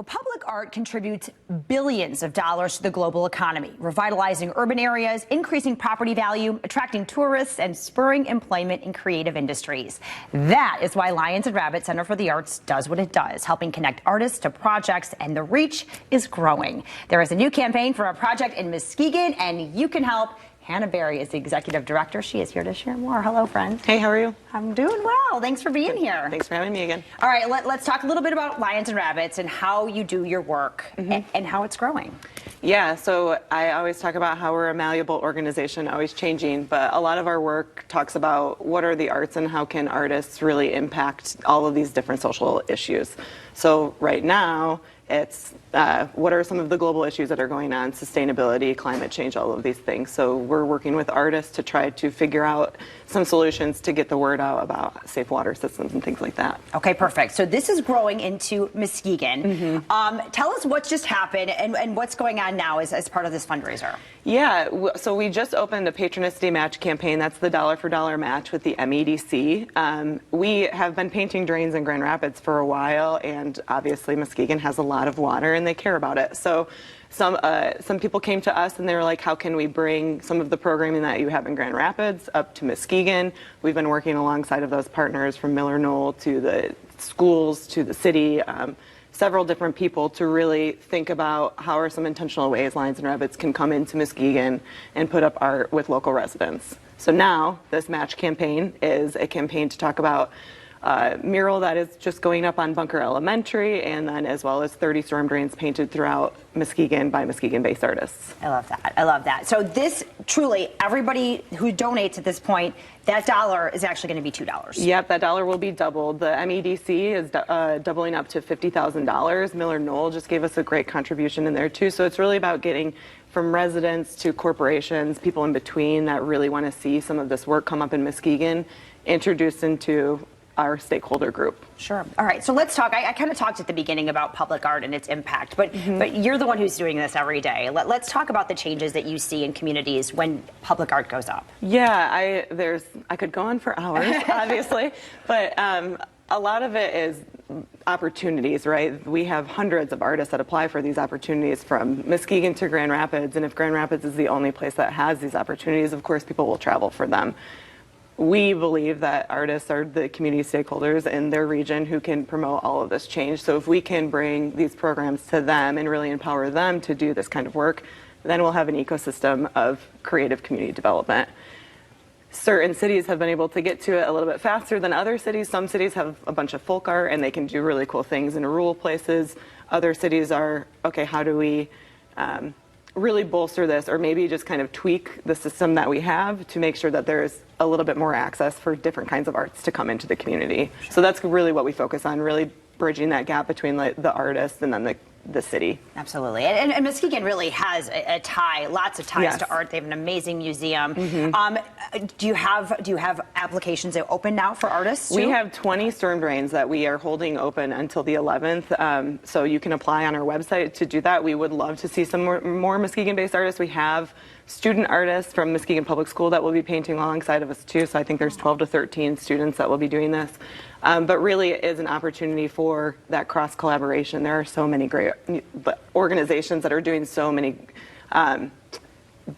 Well, public art contributes billions of dollars to the global economy, revitalizing urban areas, increasing property value, attracting tourists, and spurring employment in creative industries. That is why Lions and Rabbits Center for the Arts does what it does, helping connect artists to projects, and the reach is growing. There is a new campaign for a project in Muskegon, and you can help. Hannah Berry is the executive director. She is here to share more. Hello, friend. Hey, how are you? I'm doing well. Thanks for being here. Thanks for having me again. All right, let's talk a little bit about Lions and Rabbits and how you do your work and how it's growing. Yeah, so I always talk about how we're a malleable organization, always changing, but a lot of our work talks about what are the arts and how can artists really impact all of these different social issues. So right now, it's what are some of the global issues that are going on, sustainability, climate change, all of these things. So we're working with artists to try to figure out some solutions to get the word out about safe water systems and things like that. Okay, perfect. So this is growing into Muskegon. Tell us what just happened and what's going on now as part of this fundraiser. Yeah, so we just opened a Patronicity Match campaign. That's the dollar for dollar match with the MEDC. We have been painting drains in Grand Rapids for a while, and obviously Muskegon has a lot of water and they care about it. So some people came to us and they were like, how can we bring some of the programming that you have in Grand Rapids up to Muskegon? We've been working alongside of those partners, from Miller Knoll to the schools to the city, several different people, to really think about how are some intentional ways Lions and Rabbits can come into Muskegon and put up art with local residents. So now this match campaign is a campaign to talk about mural that is just going up on Bunker Elementary, and then as well as 30 storm drains painted throughout Muskegon by Muskegon-based artists. I love that. I love that. So this truly, everybody who donates at this point, that dollar is actually going to be $2. Yep, that dollar will be doubled. The MEDC is doubling up to $50,000. Miller Knoll just gave us a great contribution in there too. So it's really about getting from residents to corporations, people in between that really want to see some of this work come up in Muskegon, introduced into our stakeholder group. Sure. All right. So let's talk. I kind of talked at the beginning about public art and its impact, but you're the one who's doing this every day. Let's talk about the changes that you see in communities when public art goes up. Yeah, I could go on for hours, obviously, but a lot of it is opportunities, right? We have hundreds of artists that apply for these opportunities from Muskegon to Grand Rapids, and if Grand Rapids is the only place that has these opportunities, of course people will travel for them. We believe that artists are the community stakeholders in their region who can promote all of this change. So if we can bring these programs to them and really empower them to do this kind of work, then we'll have an ecosystem of creative community development. Certain cities have been able to get to it a little bit faster than other cities. Some cities have a bunch of folk art and they can do really cool things in rural places. Other cities are, okay, how do we really bolster this, or maybe just kind of tweak the system that we have to make sure that there's a little bit more access for different kinds of arts to come into the community. So that's really what we focus on, really bridging that gap between the artists and then the city. Absolutely. And Muskegon really has a tie, lots of ties to art. They have an amazing museum. Do you have applications that open now for artists too? We have 20 storm drains that we are holding open until the 11th. So you can apply on our website to do that. We would love to see some more Muskegon-based artists. We have student artists from Muskegon Public School that will be painting alongside of us too. So I think there's 12 to 13 students that will be doing this. But really it is an opportunity for that cross collaboration. There are so many great organizations that are doing so many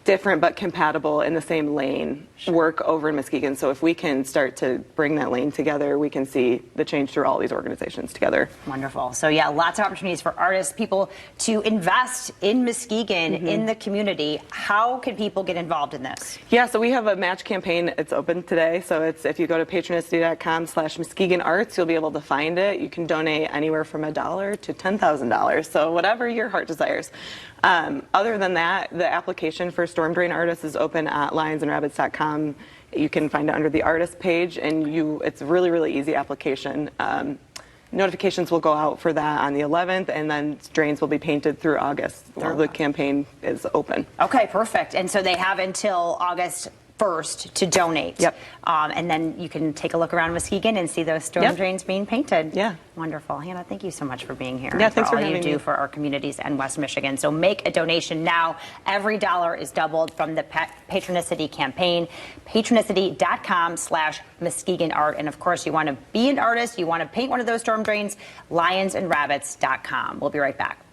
different but compatible in the same lane work over in Muskegon. So if we can start to bring that lane together, we can see the change through all these organizations together. Wonderful. So yeah, lots of opportunities for artists, people to invest in Muskegon, in the community. How can people get involved in this? Yeah, so we have a match campaign. It's open today. So it's, if you go to patronicity.com/Muskegon Arts, you'll be able to find it. You can donate anywhere from $1 to $10,000. So whatever your heart desires. Other than that, the application for Storm Drain Artists is open at lionsandrabbits.com. You can find it under the artist page, and it's a really, really easy application. Notifications will go out for that on the 11th, and then drains will be painted through August, where the campaign is open. Okay, perfect. And so they have until August first to donate. Yep. And then you can take a look around Muskegon and see those storm drains being painted. Yeah. Wonderful. Hannah, thank you so much for being here. Yeah, and thanks for all you having do me. for our communities and West Michigan. So make a donation now. Every dollar is doubled from the Patronicity campaign. Patronicity.com/Muskegon Art. And of course, you want to be an artist, you want to paint one of those storm drains, lionsandrabbits.com. We'll be right back.